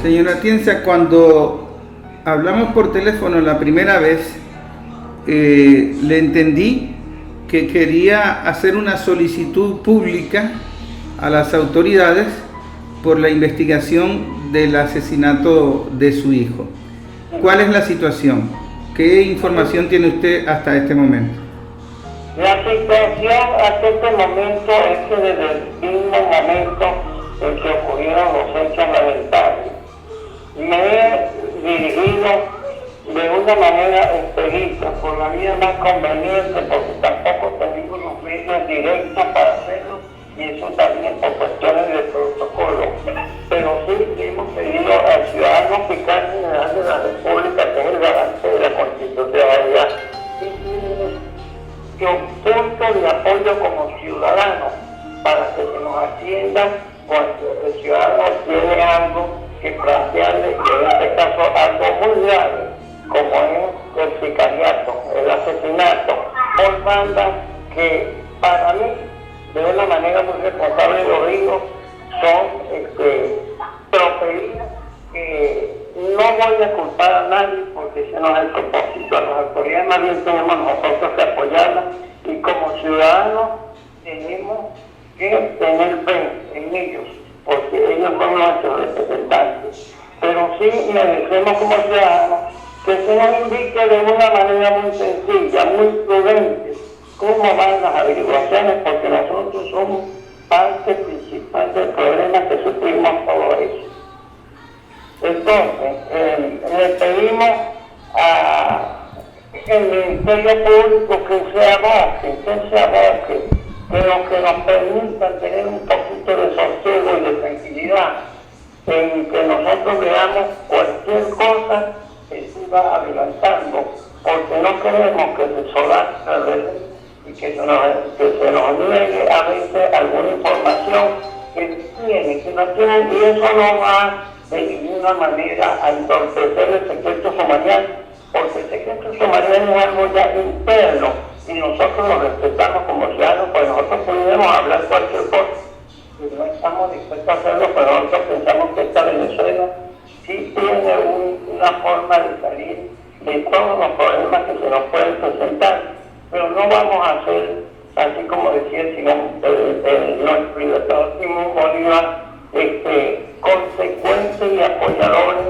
Señora Atienza, cuando hablamos por teléfono la primera vez, le entendí que quería hacer una solicitud pública a las autoridades por la investigación del asesinato de su hijo. ¿Cuál es la situación? ¿Qué información tiene usted hasta este momento? La situación hasta este momento es que desde el mismo momento en que ocurrieron los hechos lamentables, me he dirigido de una manera expedita, por la vía más conveniente, porque tampoco tenemos los medios directos para hacerlo, y eso también por cuestiones de protocolo. Pero sí hemos pedido al ciudadano fiscal general de la República, que es el garante de la constitucionalidad, que un punto de apoyo como ciudadano para que se nos atienda cuando el ciudadano tiene algo que plantearle, y en este caso algo muy grave, como es el sicariato, el asesinato por banda, que para mí, de una manera muy responsable lo digo, son tropelías que no voy a culpar a nadie porque ese no es el propósito. A las autoridades más bien tenemos nosotros que apoyarlas, y como ciudadanos tenemos que tener fe en ellos, porque ellos son nuestros representantes. Pero sí merecemos como ciudadanos que se nos indique de una manera muy sencilla, muy prudente, cómo van las averiguaciones, porque nosotros somos parte principal del problema que sufrimos todos ellos. Entonces, le pedimos al Ministerio Público que se aboque, que nos permitan tener un poquito de sosiego y de tranquilidad, en que nosotros veamos cualquier cosa que se va adelantando, porque no queremos que se solazca a veces y que se nos niegue a veces alguna información que no tiene, y eso no va de ninguna manera a entorpecer el secreto sumarial, porque el secreto sumarial es algo ya interno y nosotros lo respetamos como ciudadanos, pues nosotros podemos hablar cualquier cosa y no estamos dispuestos a hacerlo, pero nosotros pensamos que esta Venezuela sí tiene una forma de salir de todos los problemas que se nos pueden presentar, pero no vamos a hacer, así como decía nuestro libertador Simón Bolívar, consecuentes y apoyadores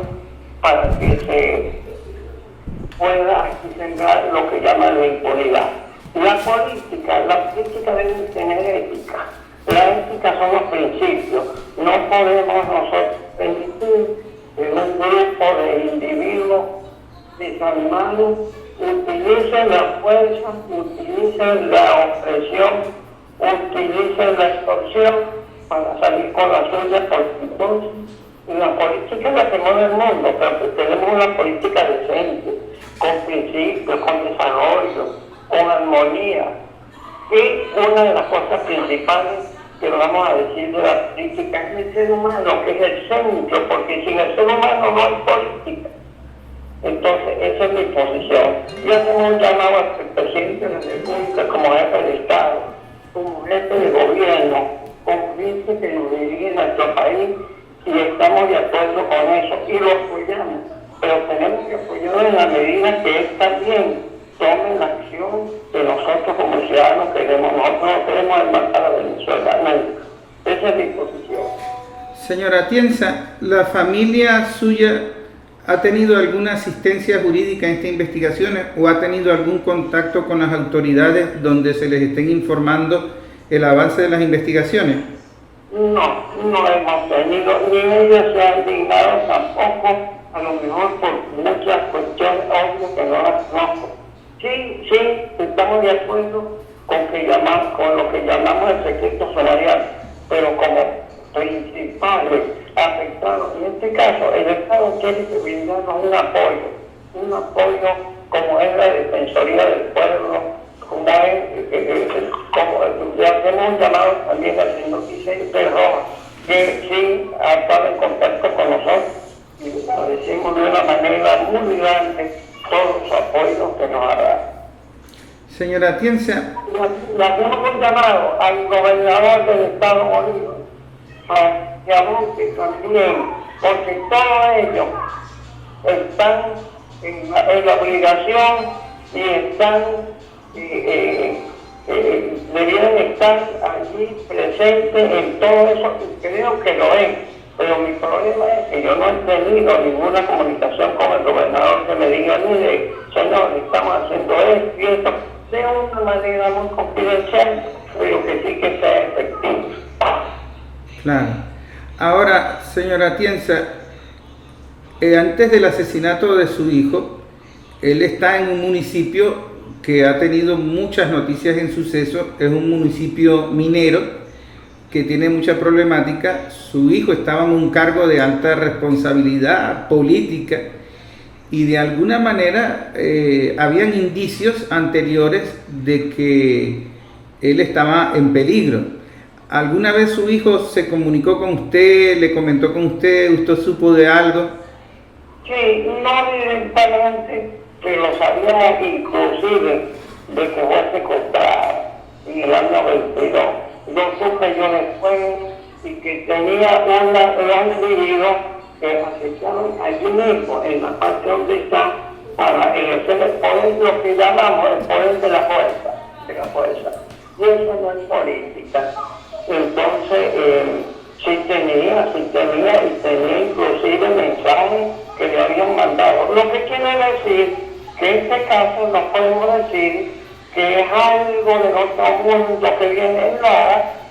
para que se pueda sembrar lo que llaman la impunidad. La política debe tener ética. La ética son los principios. No podemos nosotros permitir que un grupo de individuos desarmados utilicen la fuerza, utilicen la opresión, utilicen la extorsión para salir con la suya, porque entonces la política es la que mueve el mundo, pero tenemos una política decente, con principios, con desarrollo, con armonía. Y una de las cosas principales que vamos a decir de la política es el ser humano, que es el centro, porque sin el ser humano no hay política. Entonces, esa es mi posición. Y hacemos un llamado al presidente de la República como jefe de Estado, como jefe de gobierno, como gente que nos dirige nuestro país, y estamos de acuerdo con eso y lo apoyamos. Pero tenemos que apoyarlo en la medida que él también tome la acción que nosotros como ciudadanos queremos. Nosotros no queremos embarcar a Venezuela, no. Esa es mi posición. Señora Atienza, ¿la familia suya ha tenido alguna asistencia jurídica en estas investigaciones o ha tenido algún contacto con las autoridades donde se les estén informando el avance de las investigaciones? No hemos tenido, ni ellos se han dignado tampoco, a lo mejor por muchas cuestiones obvias que no las conozco. Sí, estamos de acuerdo con lo que llamamos el secreto sumarial, pero como principales afectados, en este caso, el Estado quiere que brindarnos un apoyo como es la Defensoría del Pueblo, como le hacemos un llamado también al señor Vicente Rojas, que sí ha estado en contacto con nosotros, y le agradecemos de una manera muy grande todos los apoyos que nos ha dado. Señora Atienza, Le hacemos un llamado al gobernador del Estado Bolívar, que aboque también porque todos ellos están en la obligación y están, debieran estar allí presentes en todo eso, y creo que lo es. Pero mi problema es que yo no he tenido ninguna comunicación con el gobernador que me diga, mire, señor, estamos haciendo esto y esto, de una manera muy confidencial, pero que sí que sea efectivo. Claro. Ahora, señora Atienza, antes del asesinato de su hijo, él está en un municipio que ha tenido muchas noticias en suceso, es un municipio minero que tiene mucha problemática. Su hijo estaba en un cargo de alta responsabilidad política y de alguna manera habían indicios anteriores de que él estaba en peligro. ¿Alguna vez su hijo se comunicó con usted, le comentó con usted supo de algo? Sí, no directamente, pero sabía inclusive de que fue secuestrado en el año 22. Lo supe yo después y que tenía un individuo que acecharon allí mismo, en la parte donde está, para ejercer el poder, lo que llamamos el poder de la fuerza. Y eso no es política. Entonces, sí tenía inclusive mensajes que le habían mandado. Lo que quiere decir que este caso no podemos decir que es algo del otro mundo que viene, no,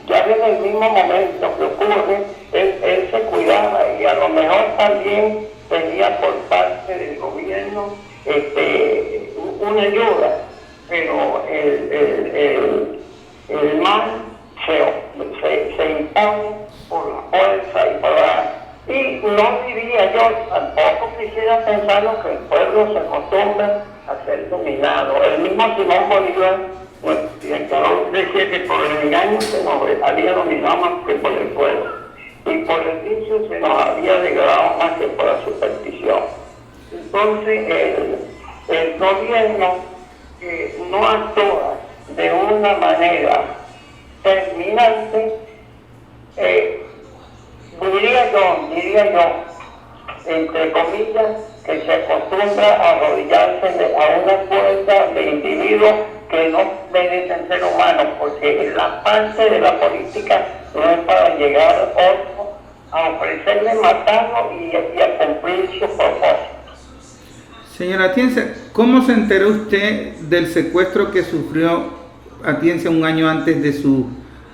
ya desde el mismo momento que ocurre, él se cuidaba y a lo mejor también tenía por parte del gobierno una ayuda, pero el mal se impone por la fuerza y no diría yo, tampoco quisiera pensar lo que el pueblo se acostumbra a ser dominado. El mismo Simón Bolívar, bueno, decía que por el engaño se nos había dominado más que por el pueblo, y por el vicio se nos había degradado más que por la superstición. Entonces, el gobierno no actúa de una manera terminante, diría yo, entre comillas, que se acostumbra a arrodillarse a una fuerza de individuos que no merecen ser humanos, porque la parte de la política no es para llegar a otro, a ofrecerle matarlo y a cumplir sus propósitos. Señora Atienza, ¿cómo se enteró usted del secuestro que sufrió Atienza un año antes de su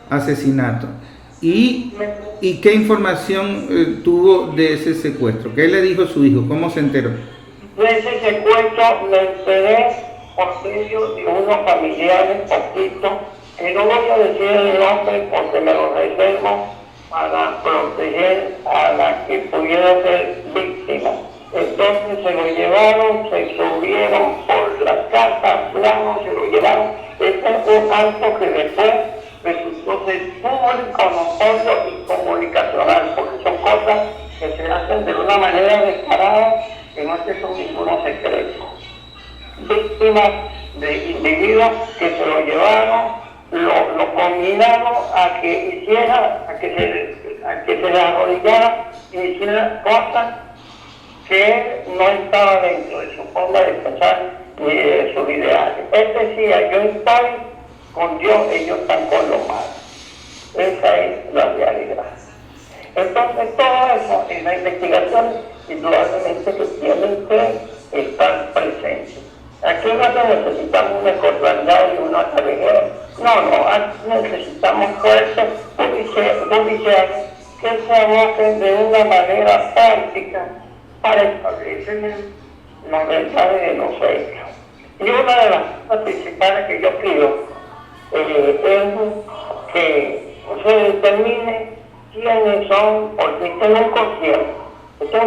asesinato? ¿Y qué información tuvo de ese secuestro? ¿Qué le dijo su hijo? ¿Cómo se enteró? De ese secuestro me enteré por medio de unos familiares poquitos, que no voy a decir el nombre porque me lo reservo para proteger a la que pudiera ser víctima. Entonces se lo llevaron, se subieron por la casa, plano, se lo llevaron. Este es un acto que después resultó ser público, notorio y comunicacional, porque son cosas que se hacen de una manera descarada, que no es que son ninguno secreto. Víctimas de individuos que se lo llevaron, lo combinaron a que se le arrodillara y hiciera cosas que él no estaba dentro de su forma de pensar ni de sus ideales. Él decía, yo estoy con Dios, ellos están con los malos. Esa es la realidad. Entonces todo eso en la investigación indudablemente que tienen que estar presentes. Aquí no necesitamos una cordialidad y una carrera. No, aquí necesitamos fuerzas judiciales que se aboquen de una manera práctica para establecer la verdad de los hechos. Y una de las cosas principales que yo pido es que se determine quiénes son, porque este es un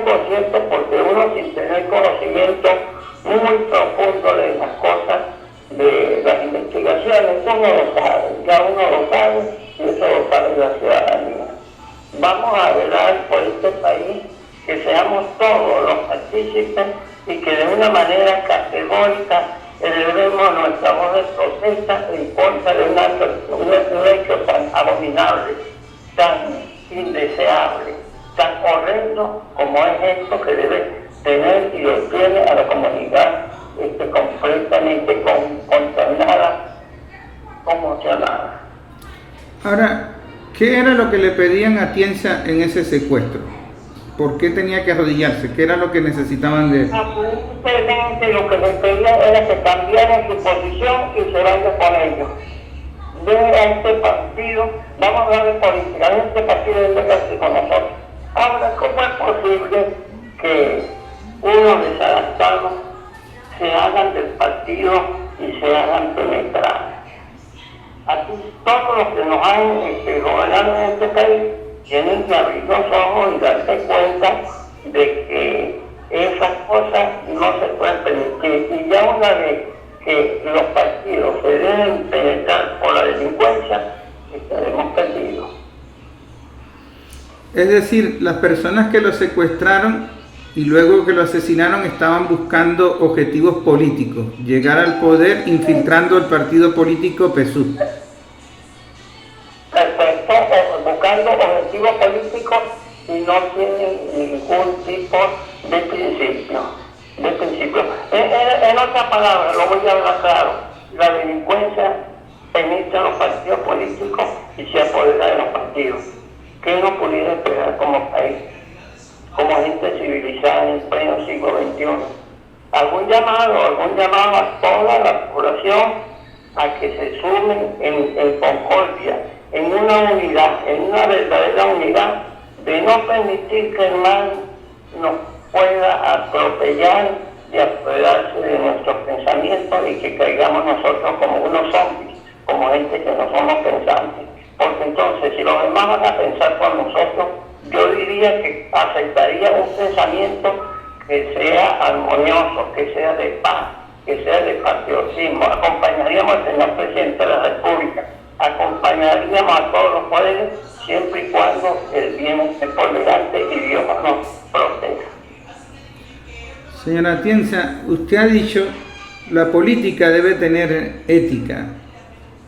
concierto porque uno sin tener conocimiento muy profundo de las cosas, de las investigaciones, uno lo sabe, ya uno lo sabe y eso lo sabe la ciudadanía. Vamos a velar por este país, que seamos todos los partícipes y que de una manera categórica elevemos nuestra voz de protesta en contra de un hecho tan abominable, tan indeseable, tan horrendo como es esto que debe tener y lo tiene a la comunidad completamente contaminada, conmocionada. Ahora, ¿qué era lo que le pedían a Atienza en ese secuestro? ¿Por qué tenía que arrodillarse? ¿Qué era lo que necesitaban de él? Aparentemente lo que les pedían era que cambiaran su posición y se vaya con ellos. De a este partido, vamos a hablar de política, en este partido debe quedarse con nosotros. Ahora, ¿cómo es posible que unos desadaptados se hagan del partido y se hagan penetrar? Aquí todos los que nos han gobernado en este país tienen que abrir los ojos y darse cuenta de que esas cosas no se pueden permitir. Y ya una vez que los partidos se deben penetrar por la delincuencia, estaremos perdidos. Es decir, las personas que lo secuestraron y luego que lo asesinaron estaban buscando objetivos políticos, llegar al poder infiltrando el partido político PSUV. Perfecto, buscando objetivos políticos y no tienen ningún tipo de principio. En otras palabras, lo voy a hablar claro, la delincuencia penetra los partidos políticos y se apodera de los partidos. ¿Qué no pudiera esperar como país, como gente civilizada en el pleno siglo XXI? Algún llamado a toda la población a que se sumen en concordia, en una unidad, en una verdadera unidad, de no permitir que el mal nos pueda atropellar y apoderarse de nuestros pensamientos y que caigamos nosotros como unos zombies, como gente que no somos pensantes. Porque entonces, si los demás van a pensar por nosotros, yo diría que aceptaría un pensamiento que sea armonioso, que sea de paz, que sea de patriotismo. Acompañaríamos al señor presidente de la República, acompañaríamos a todos los poderes, siempre y cuando el bien esté por delante y Dios nos proteja. Señora Atienza, usted ha dicho la política debe tener ética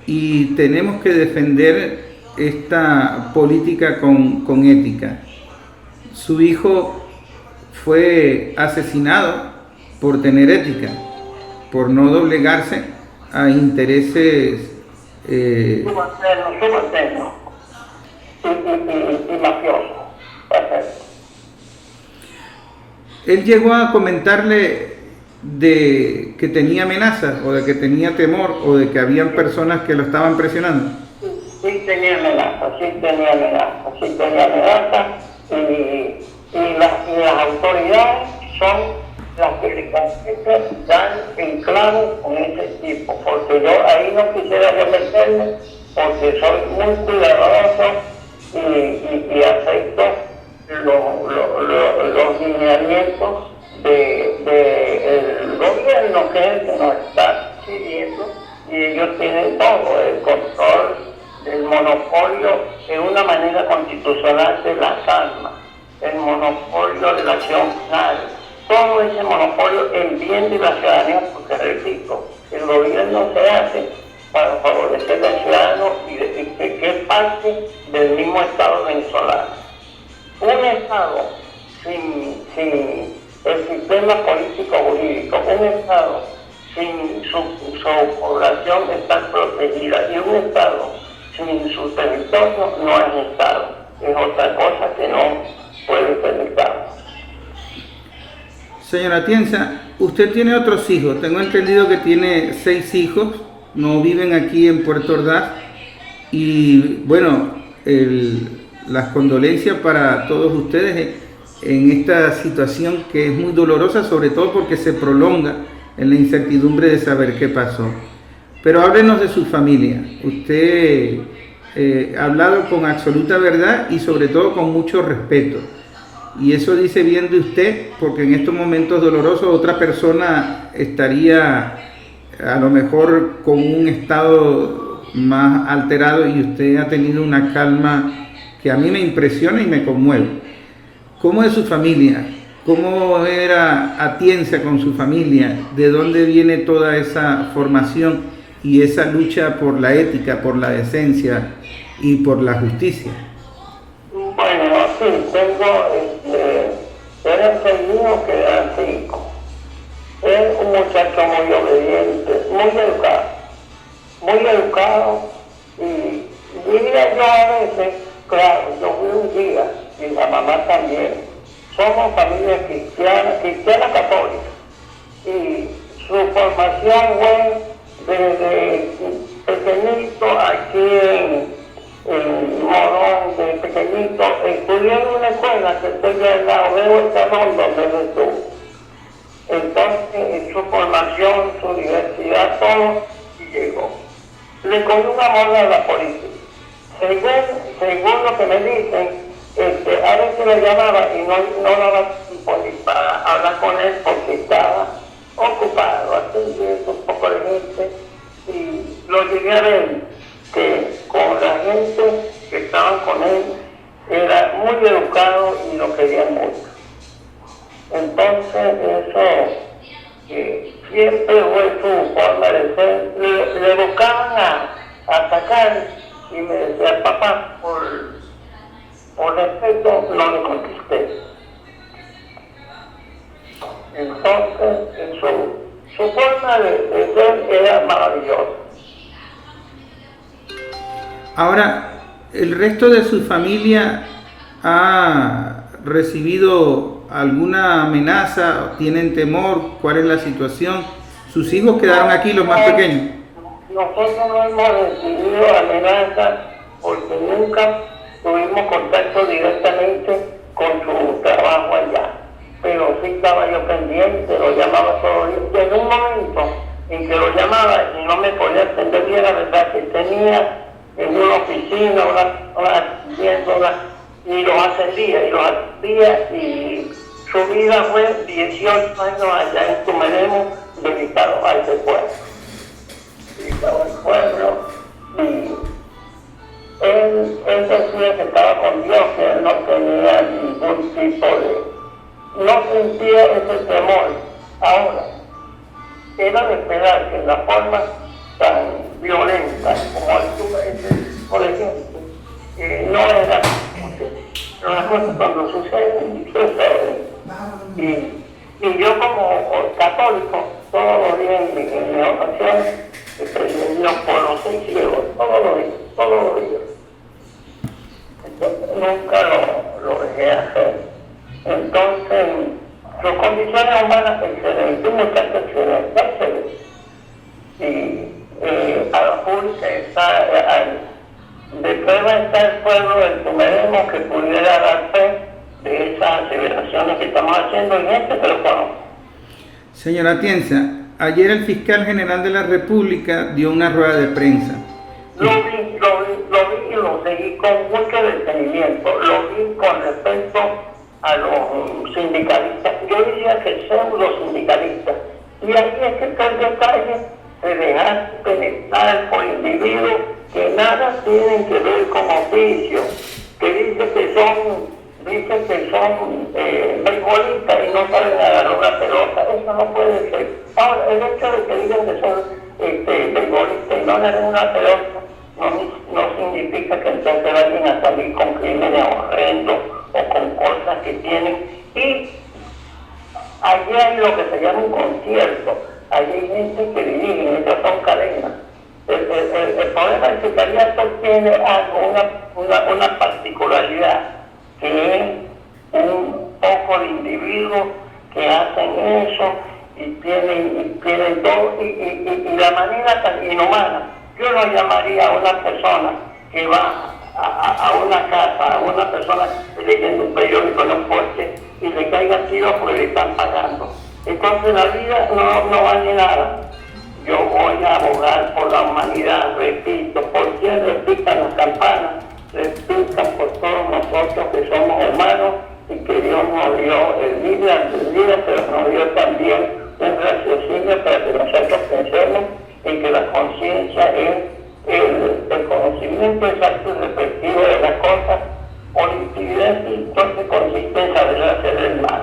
y tenemos que defender esta política con ética. Su hijo fue asesinado por tener ética, por no doblegarse a intereses subalterno y mafioso. Perfecto. Él llegó a comentarle de que tenía amenazas o de que tenía temor o de que habían personas que lo estaban presionando. Sí tenía amenazas y las autoridades son las que le competen dar en claro con ese tipo, porque yo ahí no quisiera yo meterme, porque soy muy cuidadoso y acepto los lineamientos del gobierno, que es el que nos está siguiendo, y ellos tienen todo, el control del monopolio en una manera constitucional de las armas, el monopolio de la acción penal, todo ese monopolio en bien de la ciudadanía, porque repito, el gobierno se hace para favorecer al ciudadano y que es parte del mismo Estado venezolano. Un Estado sin el sistema político jurídico, un Estado sin su población estar protegida y un Estado sin su territorio no es Estado, es otra cosa que no puede permitirnos. Señora Atienza, usted tiene otros hijos, tengo entendido que tiene 6 hijos, no viven aquí en Puerto Ordaz y bueno, las condolencias para todos ustedes en esta situación que es muy dolorosa, sobre todo porque se prolonga en la incertidumbre de saber qué pasó. Pero háblenos de su familia. Usted ha hablado con absoluta verdad y sobre todo con mucho respeto. Y eso dice bien de usted, porque en estos momentos dolorosos otra persona estaría a lo mejor con un estado más alterado y usted ha tenido una calma que a mí me impresiona y me conmueve. ¿Cómo es su familia? ¿Cómo era Atienza con su familia? ¿De dónde viene toda esa formación y esa lucha por la ética, por la decencia y por la justicia? Bueno, sí, tengo, eran 6 hijos que eran 5. Es un muchacho muy obediente, muy educado, y diría yo a veces, claro, yo fui un guía, y la mamá también, somos familia cristiana católica, y su formación fue desde pequeñito aquí en Morón, de pequeñito, estudié en una escuela que estoy al lado, veo el salón donde él estuvo. Entonces, en su formación, su universidad, todo, y llegó. Le cogió un amor a la política. Según lo que me dicen, a veces le llamaba y no daba tiempo ni para hablar con él porque estaba ocupado, atendiendo un poco de gente, y lo llegué a ver que con la gente que estaba con él era muy educado y lo querían mucho. Entonces eso siempre fue su forma de ser. Le buscaban a atacar y me decía, papá, por respeto no le contesté. Entonces su forma de ser era maravillosa. Ahora, ¿el resto de su familia ha recibido alguna amenaza? ¿Tienen temor? ¿Cuál es la situación? ¿Sus hijos quedaron aquí, los más pequeños? Nosotros no hemos recibido amenazas porque nunca tuvimos contacto directamente con su trabajo allá. Pero sí estaba yo pendiente, lo llamaba todos los días. Llegó un momento en que lo llamaba y no me podía atender bien, la verdad que tenía en una oficina, y los atendía, y su vida fue 18 años allá en Tumeremo, dedicado a ese pueblo. Dedicado al pueblo, y él decía que estaba con Dios, que él no tenía ningún tipo no sentía ese temor. Ahora, era de esperar que la forma tan violenta como por ejemplo, no era pero las cosas cuando suceden. Y yo como católico, todos los días en mi oración, Dios por los 6 ciegos, todos los días. Entonces, nunca lo dejé hacer. Entonces, sus condiciones humanas excelentes, un muchacho excelente. Y a la pública está, de prueba está el pueblo del Tumeremo que pudiera dar fe de esas aseveraciones que estamos haciendo en este teléfono. Señora Atienza, ayer el fiscal general de la República dio una rueda de prensa. Lo vi y lo seguí con mucho detenimiento. Lo vi con respecto a los sindicalistas. Yo diría que son los sindicalistas. Y ahí es que está el detalle de dejar penetrar por individuos que nada tienen que ver con oficio, que dicen que son beisbolistas y no saben agarrar una pelota. Eso no puede ser. Ahora, el hecho de que digan que son beisbolistas y no agarran una pelota no significa que entonces vayan a salir con crímenes horrendos o con cosas que tienen. Y allí hay lo que se llama un concierto. Allí hay gente que dirige, esas son cadenas. El problema del sicariato tiene algo, una particularidad, que es un poco de individuos que hacen eso y tienen todo, y la manera tan inhumana. Yo no llamaría a una persona que va a una casa, a una persona leyendo un periódico en un porche y le caiga tiro porque le están pagando. Entonces la vida no vale nada. Yo voy a abogar por la humanidad, repito, por quien repitan las campanas, repitan por todos nosotros que somos humanos y que Dios nos dio el libre albedrío, pero nos dio también un raciocinio para que nosotros pensemos en que la conciencia es el conocimiento exacto y respectivo de las cosas, colectividad y que consiste en saber hacer el mal.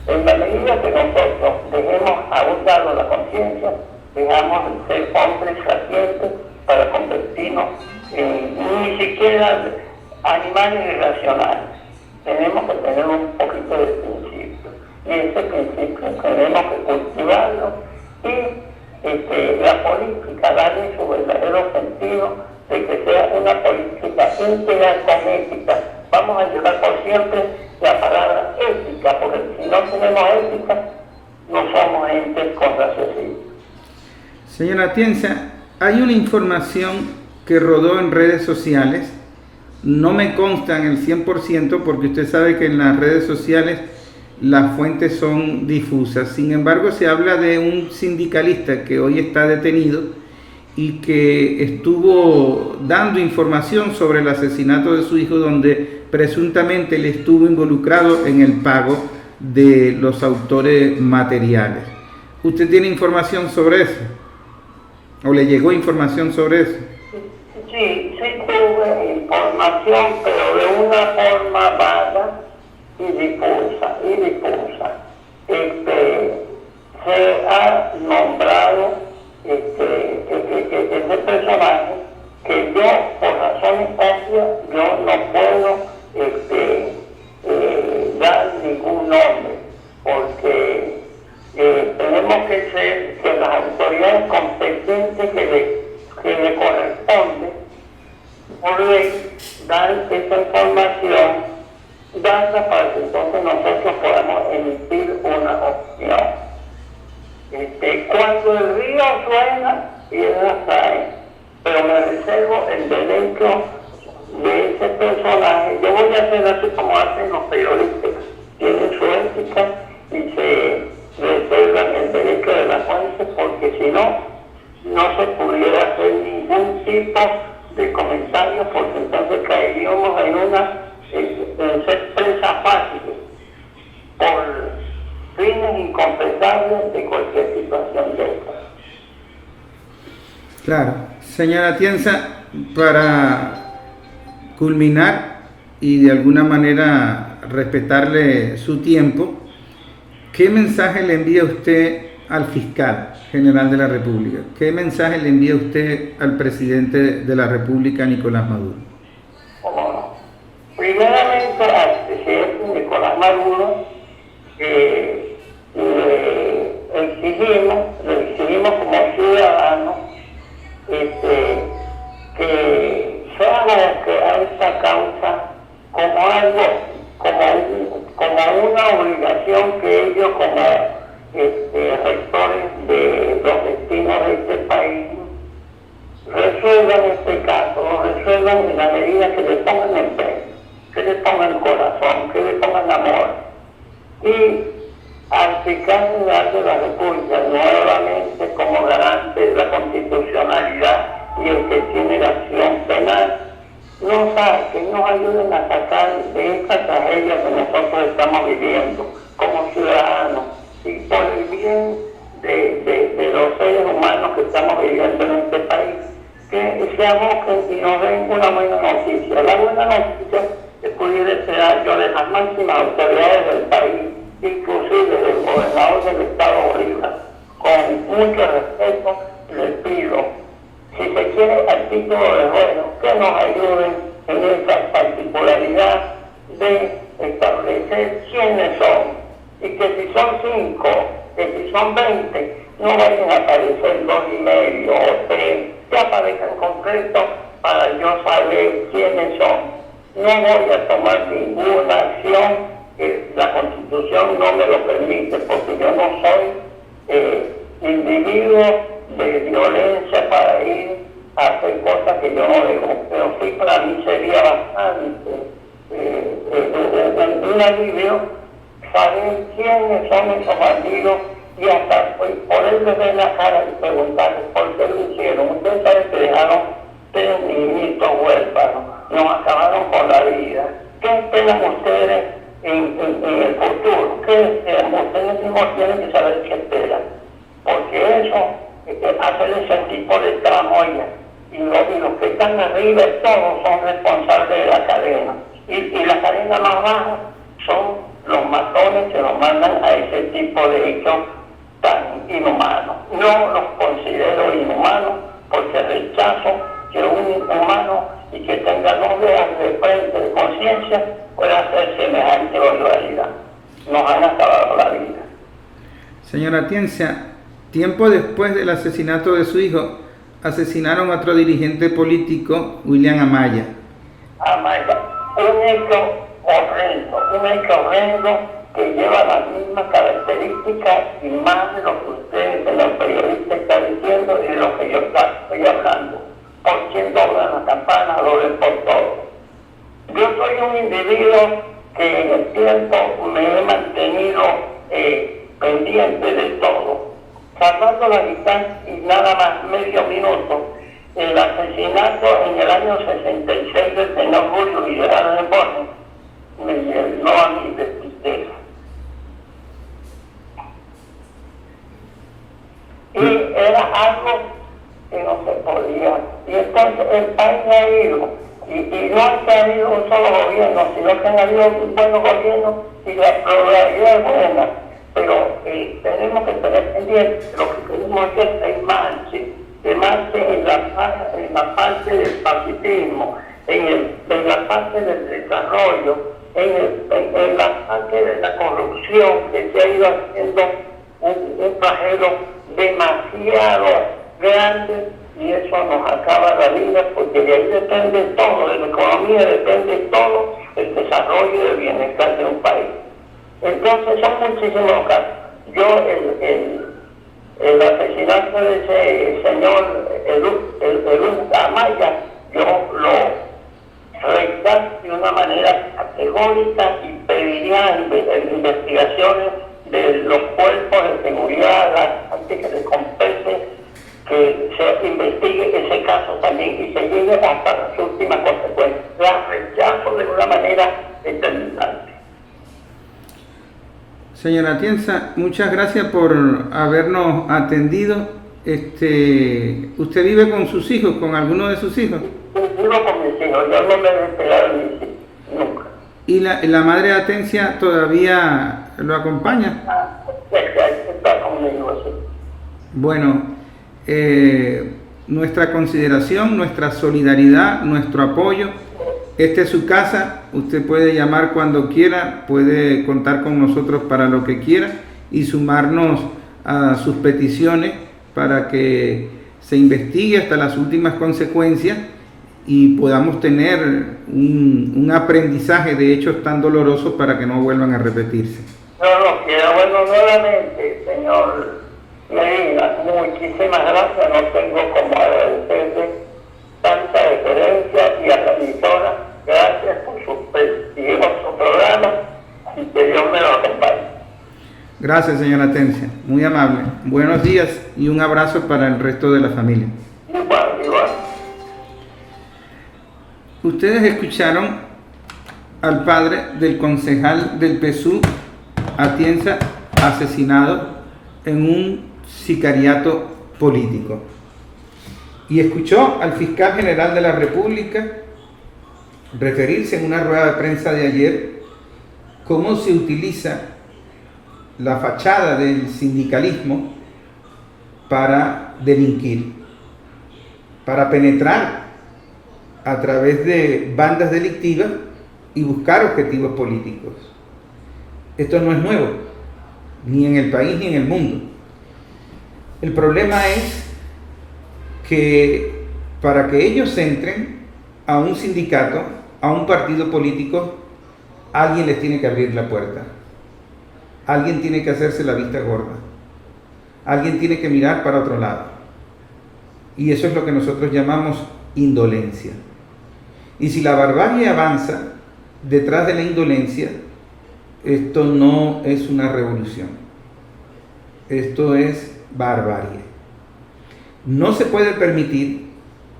En la medida que nosotros dejemos a un lado la conciencia, dejamos de ser hombres sapientes para convertirnos en ni siquiera animales irracionales. tenemos que tener un poquito de principio. Y ese principio tenemos que cultivarlo y la política darle su verdadero sentido de que sea una política íntegra con ética. Vamos a llevar por siempre la palabra ética, porque si no tenemos ética, no somos entes con raciocinio. Señora Atienza, hay una información que rodó en redes sociales, no me consta en el 100% porque usted sabe que en las redes sociales las fuentes son difusas. Sin embargo, se habla de un sindicalista que hoy está detenido y que estuvo dando información sobre el asesinato de su hijo, donde presuntamente él estuvo involucrado en el pago de los autores materiales. ¿Usted tiene información sobre eso? ¿O le llegó información sobre eso? Sí, tuve información, pero de una forma vaga y difusa. Se ha nombrado ese personaje que yo, por razones obvias, yo no puedo dar ningún nombre, porque tenemos que las autoridades competentes que le corresponde por ley dar esa información, darla para que entonces nosotros podamos emitir una opinión. Cuando el río suena, piedras caen, pero me reservo el derecho de ese personaje. Yo voy a hacer así como hacen los periodistas, tienen su ética y se reservan el derecho de la fuente, porque si no se pudiera hacer ningún tipo de comentario, porque entonces caeríamos en ser presa fácil por fines incompensables de cualquier situación de esta. Claro. Señora Atienza, para culminar y de alguna manera respetarle su tiempo, ¿qué mensaje le envía usted al fiscal general de la República? ¿Qué mensaje le envía usted al presidente de la República, Nicolás Maduro? Bueno, primeramente al presidente Nicolás Maduro le exigimos como ciudadanos que se haga a esta causa como algo, como una obligación que ellos como rectores de los destinos de este país resuelvan este caso, lo resuelvan en la medida que le pongan empeño, que le pongan corazón, que le pongan amor. Y al fiscal general de la República, nuevamente como garante de la constitucionalidad y el que tiene la acción penal, nos ayuden a sacar de esta tragedia que nosotros estamos viviendo como ciudadanos y por el bien de los seres humanos que estamos viviendo en este país, que se aboquen y nos den una buena noticia. La buena noticia que pudiera esperar yo de las máximas autoridades del país, inclusive del gobernador del estado Bolívar. Con mucho respeto les pido, si se quiere al título de juego, que nos ayuden en esa particularidad de establecer quiénes son, y que si son 5, que si son 20, no vayan a aparecer 2,5 o 3, que aparezcan concretos para yo saber quiénes son. No voy a tomar ninguna acción, la Constitución no me lo permite, porque yo no soy individuo de violencia para ir a hacer cosas que yo no debo, pero sí para mí sería bastante un alivio saber quiénes son esos bandidos y hasta poderles ver la cara y preguntarles por qué lo hicieron. Ustedes saben que dejaron 3 niñitos huérfanos, nos acabaron con la vida. ¿Qué esperan ustedes en el futuro? ¿Qué esperan? Ustedes mismos tienen que saber qué esperan, porque eso, hacer ese tipo de tramoya, y los que están arriba todos son responsables de la cadena, y la cadena más baja son los matones que nos mandan a ese tipo de hechos tan inhumanos. No los considero inhumanos porque rechazo que un humano y que tenga luz de frente, de conciencia, pueda hacer semejante barbaridad. Nos han acabado la vida. Señora Atienza, tiempo después del asesinato de su hijo, asesinaron a otro dirigente político, William Amaya. Amaya, un hecho horrendo que lleva las mismas características y más de lo que usted, los periodistas, está diciendo y de lo que yo estoy hablando. Por quien dobla la campana, doble por todo. Yo soy un individuo que en el tiempo me he mantenido pendiente de todo. Salvando la distancia y nada más medio minuto, el asesinato en el año 66 del señor Julio Villarano de Borges me llenó a mí de tristeza. Y era algo que no se podía. Y entonces el país ha ido, y no es que ha habido un solo gobierno, sino que han habido buenos gobiernos y la probabilidad es buena. Pero tenemos que tener pendiente, lo que queremos es que se marche en la parte del pacifismo, en la parte del desarrollo, en la parte de la corrupción, que se ha ido haciendo un flagelo demasiado grande, y eso nos acaba la vida, porque de ahí depende todo, de la economía depende todo el desarrollo y el bienestar de un país. Entonces son muchísimos casos. Yo el asesinato de ese señor el Amaya, yo lo rechazo de una manera categórica y pediría investigaciones de los cuerpos de seguridad, las partes que les compete, que se investigue ese caso también y se llegue hasta las últimas consecuencias. La rechazo de una manera determinante. Señora Atienza, muchas gracias por habernos atendido. ¿Usted vive con sus hijos, con alguno de sus hijos? Vivo con mis hijos, yo no me he despegado de mis hijos, nunca. ¿Y la madre de Atencia todavía lo acompaña? Está conmigo, sí. Bueno, nuestra consideración, nuestra solidaridad, nuestro apoyo. Esta es su casa, usted puede llamar cuando quiera, puede contar con nosotros para lo que quiera y sumarnos a sus peticiones para que se investigue hasta las últimas consecuencias y podamos tener un aprendizaje de hechos tan dolorosos para que no vuelvan a repetirse. No, quiero bueno nuevamente, señor Medina, muchísimas gracias, no tengo como agradecerle tanta deferencia y a la emisora, gracias por su prestigioso programa y que Dios me lo acompañe. Gracias, señora Atencia, muy amable. Buenos días y un abrazo para el resto de la familia. Igual. Ustedes escucharon al padre del concejal del PSUV, Atienza, asesinado en un sicariato político. Y escuchó al fiscal general de la República referirse en una rueda de prensa de ayer cómo se utiliza la fachada del sindicalismo para delinquir, para penetrar a través de bandas delictivas y buscar objetivos políticos. Esto no es nuevo, ni en el país ni en el mundo. El problema es que para que ellos entren a un sindicato, a un partido político, alguien les tiene que abrir la puerta. Alguien tiene que hacerse la vista gorda. Alguien tiene que mirar para otro lado. Y eso es lo que nosotros llamamos indolencia. Y si la barbarie avanza detrás de la indolencia, esto no es una revolución. Esto es barbarie. No se puede permitir,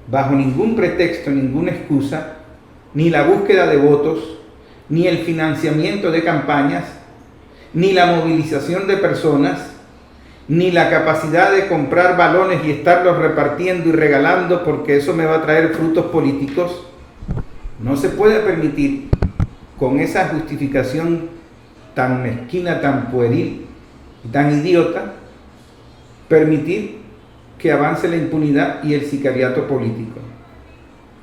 bajo ningún pretexto, ninguna excusa, ni la búsqueda de votos, ni el financiamiento de campañas, ni la movilización de personas, ni la capacidad de comprar balones y estarlos repartiendo y regalando porque eso me va a traer frutos políticos. No se puede permitir, con esa justificación tan mezquina, tan pueril y tan idiota, permitir que avance la impunidad y el sicariato político.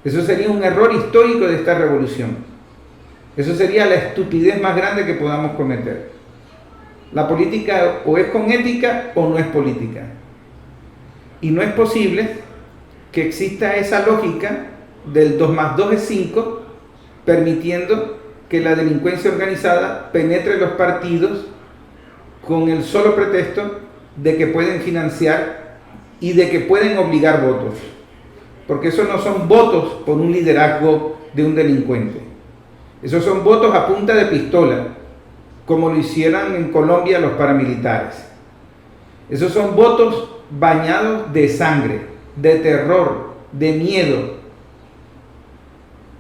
Eso sería un error histórico de esta revolución. Eso sería la estupidez más grande que podamos cometer. La política o es con ética o no es política. Y no es posible que exista esa lógica del 2 más 2 es 5, permitiendo que la delincuencia organizada penetre los partidos con el solo pretexto de que pueden financiar y de que pueden obligar votos. Porque esos no son votos por un liderazgo de un delincuente. Esos son votos a punta de pistola, como lo hicieron en Colombia los paramilitares. Esos son votos bañados de sangre, de terror, de miedo.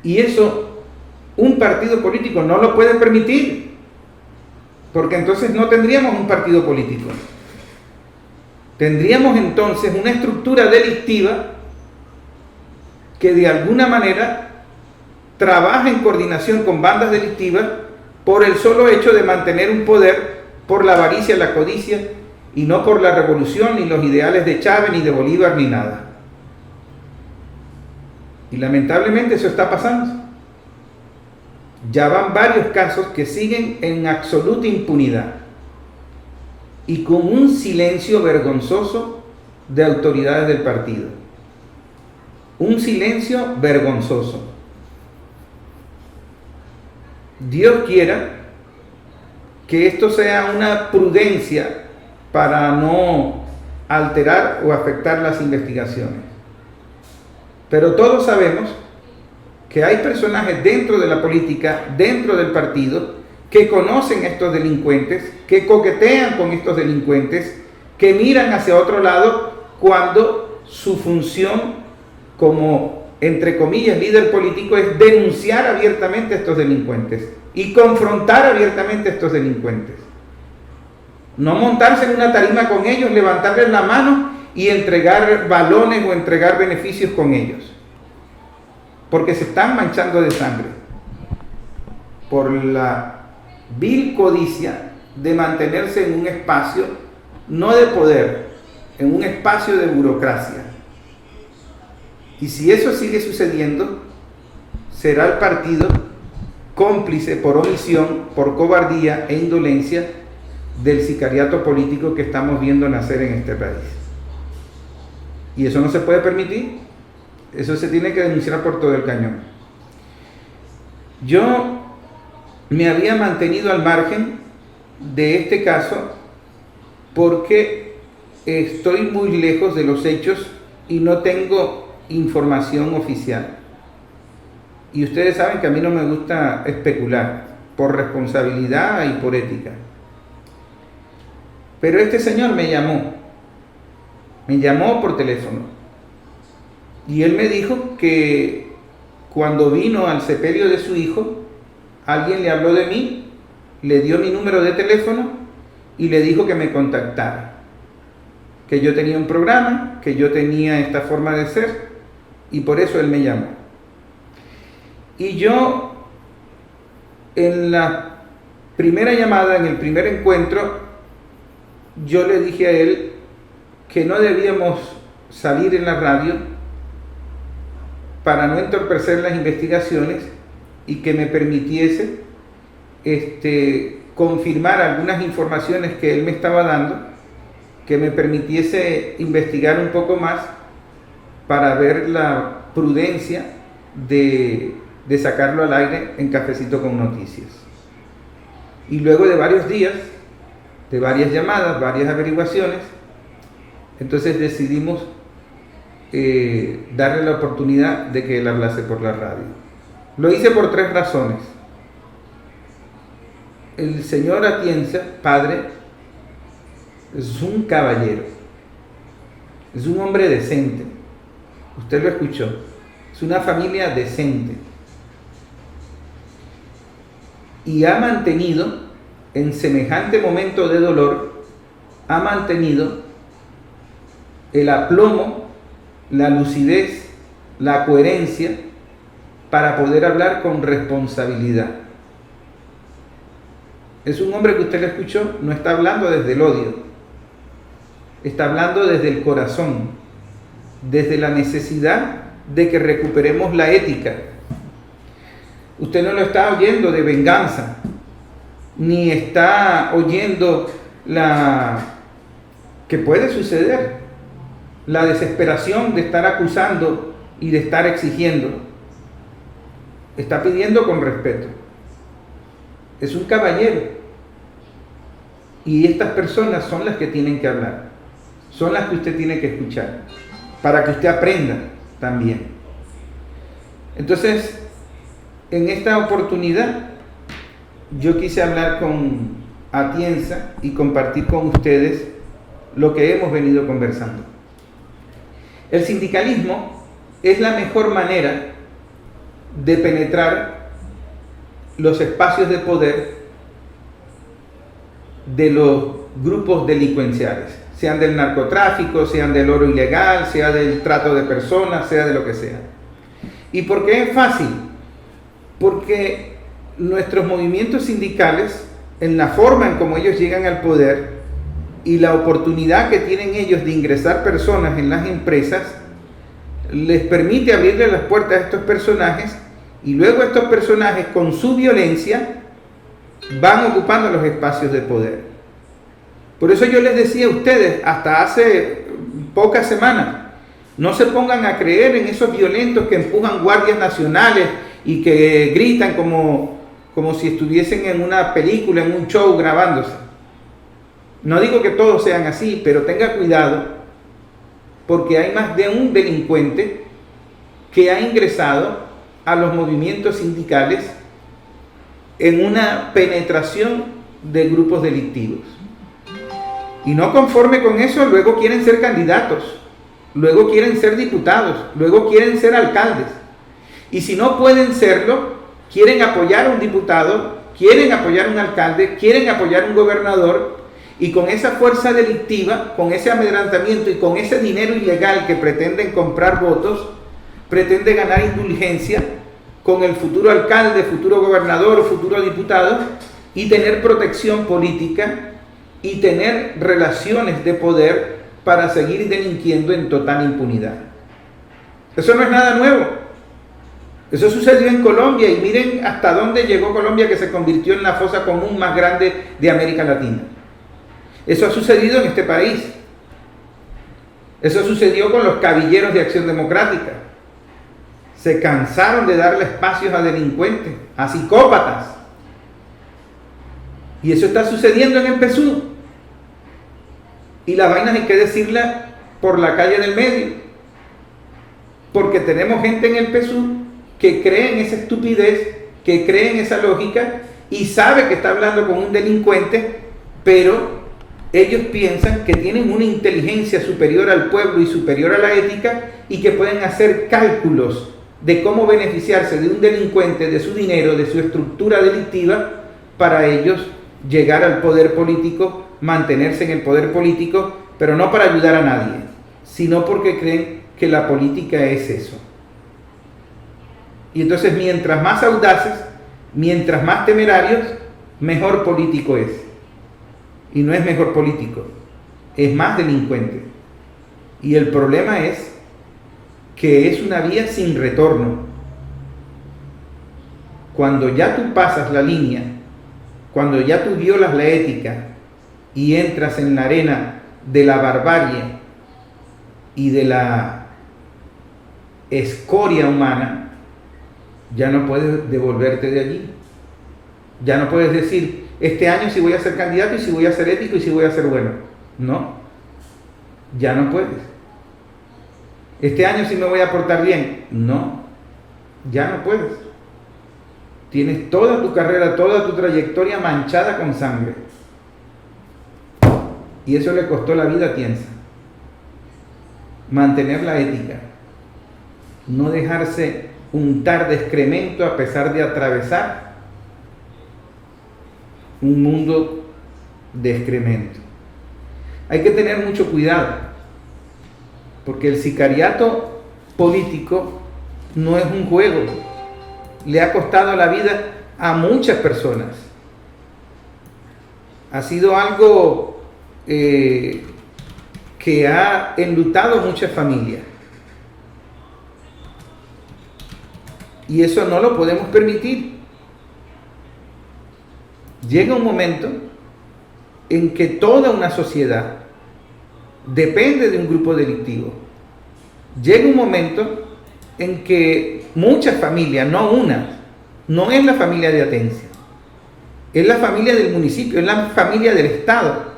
Y eso un partido político no lo puede permitir, porque entonces no tendríamos un partido político. Tendríamos entonces una estructura delictiva que de alguna manera trabaja en coordinación con bandas delictivas por el solo hecho de mantener un poder por la avaricia, la codicia, y no por la revolución, ni los ideales de Chávez, ni de Bolívar, ni nada. Y lamentablemente eso está pasando. Ya van varios casos que siguen en absoluta impunidad y con un silencio vergonzoso de autoridades del partido. Un silencio vergonzoso. Dios quiera que esto sea una prudencia para no alterar o afectar las investigaciones. Pero todos sabemos que hay personajes dentro de la política, dentro del partido, que conocen a estos delincuentes, que coquetean con estos delincuentes, que miran hacia otro lado cuando su función como, entre comillas, líder político es denunciar abiertamente a estos delincuentes y confrontar abiertamente a estos delincuentes. No montarse en una tarima con ellos, levantarles la mano y entregar balones o entregar beneficios con ellos, porque se están manchando de sangre por la vil codicia de mantenerse en un espacio no de poder, en un espacio de burocracia. Y si eso sigue sucediendo, será el partido cómplice por omisión, por cobardía e indolencia del sicariato político que estamos viendo nacer en este país. Y eso no se puede permitir. Eso se tiene que denunciar por todo el cañón. Yo me había mantenido al margen de este caso porque estoy muy lejos de los hechos y no tengo información oficial. Y ustedes saben que a mí no me gusta especular por responsabilidad y por ética. Pero este señor me llamó por teléfono y él me dijo que cuando vino al sepelio de su hijo, alguien le habló de mí, le dio mi número de teléfono y le dijo que me contactara, que yo tenía un programa, que yo tenía esta forma de ser y por eso él me llamó. Y yo en la primera llamada, en el primer encuentro, yo le dije a él que no debíamos salir en la radio para no entorpecer las investigaciones y que me permitiese confirmar algunas informaciones que él me estaba dando, que me permitiese investigar un poco más para ver la prudencia de sacarlo al aire en Cafecito con Noticias. Y luego de varios días, de varias llamadas, varias averiguaciones, entonces decidimos darle la oportunidad de que él hablase por la radio. Lo hice por 3 razones. El señor Atienza, padre, es un caballero, es un hombre decente, usted lo escuchó, es una familia decente y ha mantenido en semejante momento de dolor, ha mantenido el aplomo, la lucidez, la coherencia para poder hablar con responsabilidad. Es un hombre que usted le escuchó, no está hablando desde el odio, está hablando desde el corazón, desde la necesidad de que recuperemos la ética. Usted no lo está oyendo de venganza, ni está oyendo que puede suceder, la desesperación de estar acusando y de estar exigiendo. Está pidiendo con respeto. Es un caballero. Y estas personas son las que tienen que hablar. Son las que usted tiene que escuchar. Para que usted aprenda también. Entonces, en esta oportunidad, yo quise hablar con Atienza y compartir con ustedes lo que hemos venido conversando. El sindicalismo es la mejor manera de penetrar los espacios de poder de los grupos delincuenciales, sean del narcotráfico, sean del oro ilegal, sea del trato de personas, sea de lo que sea. ¿Y por qué es fácil? Porque nuestros movimientos sindicales, en la forma en cómo ellos llegan al poder y la oportunidad que tienen ellos de ingresar personas en las empresas, les permite abrirle las puertas a estos personajes, y luego estos personajes con su violencia van ocupando los espacios de poder. Por eso yo les decía a ustedes hasta hace pocas semanas, no se pongan a creer en esos violentos que empujan guardias nacionales y que gritan como si estuviesen en una película, en un show grabándose. No digo que todos sean así, pero tenga cuidado, porque hay más de un delincuente que ha ingresado a los movimientos sindicales en una penetración de grupos delictivos. Y no conforme con eso, luego quieren ser candidatos, luego quieren ser diputados, luego quieren ser alcaldes. Y si no pueden serlo, quieren apoyar a un diputado, quieren apoyar a un alcalde, quieren apoyar a un gobernador, y con esa fuerza delictiva, con ese amedrantamiento y con ese dinero ilegal que pretenden comprar votos, pretende ganar indulgencia con el futuro alcalde, futuro gobernador o futuro diputado, y tener protección política y tener relaciones de poder para seguir delinquiendo en total impunidad. Eso no es nada nuevo. Eso sucedió en Colombia, y miren hasta dónde llegó Colombia, que se convirtió en la fosa común más grande de América Latina. Eso ha sucedido en este país. Eso sucedió con los cabilleros de Acción Democrática. Se cansaron de darle espacios a delincuentes, a psicópatas. Y eso está sucediendo en el PSUV. Y las vainas hay que decirla por la calle del medio. Porque tenemos gente en el PSUV que cree en esa estupidez, que cree en esa lógica y sabe que está hablando con un delincuente, pero ellos piensan que tienen una inteligencia superior al pueblo y superior a la ética, y que pueden hacer cálculos de cómo beneficiarse de un delincuente, de su dinero, de su estructura delictiva, para ellos llegar al poder político, mantenerse en el poder político, pero no para ayudar a nadie, sino porque creen que la política es eso. Y entonces, mientras más audaces, mientras más temerarios, mejor político es. Y no es mejor político, es más delincuente. Y el problema es que es una vía sin retorno. Cuando ya tú pasas la línea, cuando ya tú violas la ética y entras en la arena de la barbarie y de la escoria humana, ya no puedes devolverte de allí. Ya no puedes decir, este año sí voy a ser candidato y sí voy a ser ético y sí voy a ser bueno. No, ya no puedes. Este año sí me voy a portar bien. No, ya no puedes. Tienes toda tu carrera, toda tu trayectoria manchada con sangre. Y eso le costó la vida a Atienza. Mantener la ética. No dejarse untar de excremento a pesar de atravesar un mundo de excremento. Hay que tener mucho cuidado, porque el sicariato político no es un juego. Le ha costado la vida a muchas personas. Ha sido algo que ha enlutado muchas familias. Y eso no lo podemos permitir. Llega un momento en que toda una sociedad depende de un grupo delictivo. Llega un momento en que muchas familias, no una, no es la familia de Atencia, es la familia del municipio, es la familia del Estado.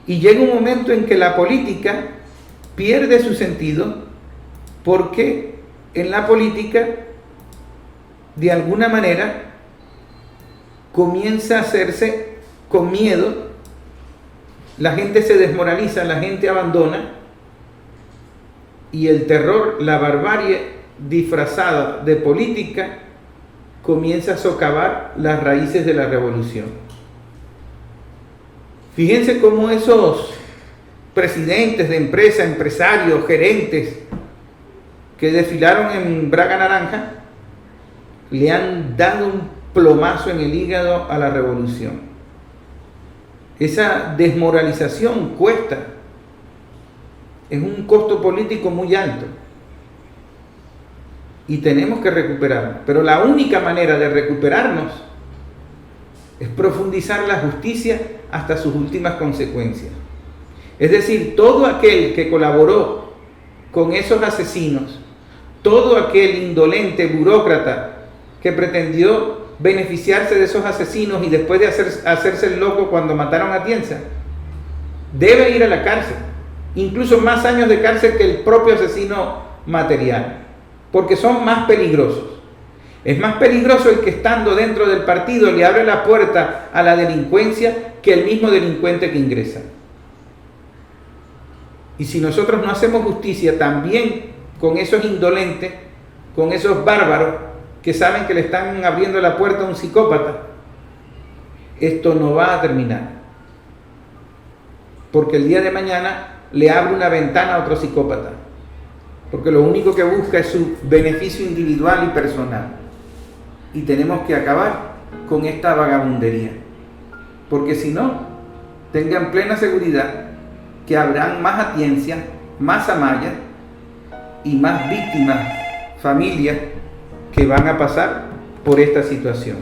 Y llega un momento en que la política pierde su sentido, porque en la política, de alguna manera, comienza a hacerse con miedo, la gente se desmoraliza, la gente abandona, y el terror, la barbarie disfrazada de política, comienza a socavar las raíces de la revolución. Fíjense cómo esos presidentes de empresas, empresarios, gerentes que desfilaron en Braga Naranja le han dado un plomazo en el hígado a la revolución. Esa desmoralización cuesta, es un costo político muy alto y tenemos que recuperarnos, pero la única manera de recuperarnos es profundizar la justicia hasta sus últimas consecuencias. Es decir, todo aquel que colaboró con esos asesinos, todo aquel indolente burócrata que pretendió beneficiarse de esos asesinos y después de hacerse el loco cuando mataron a Atienza, debe ir a la cárcel, incluso más años de cárcel que el propio asesino material, porque son más peligrosos. Es más peligroso el que estando dentro del partido le abre la puerta a la delincuencia que el mismo delincuente que ingresa. Y si nosotros no hacemos justicia también con esos indolentes, con esos bárbaros que saben que le están abriendo la puerta a un psicópata, esto no va a terminar. Porque el día de mañana le abre una ventana a otro psicópata. Porque lo único que busca es su beneficio individual y personal. Y tenemos que acabar con esta vagabundería. Porque si no, tengan plena seguridad que habrán más Atiencias, más Amayas y más víctimas, familias que van a pasar por esta situación.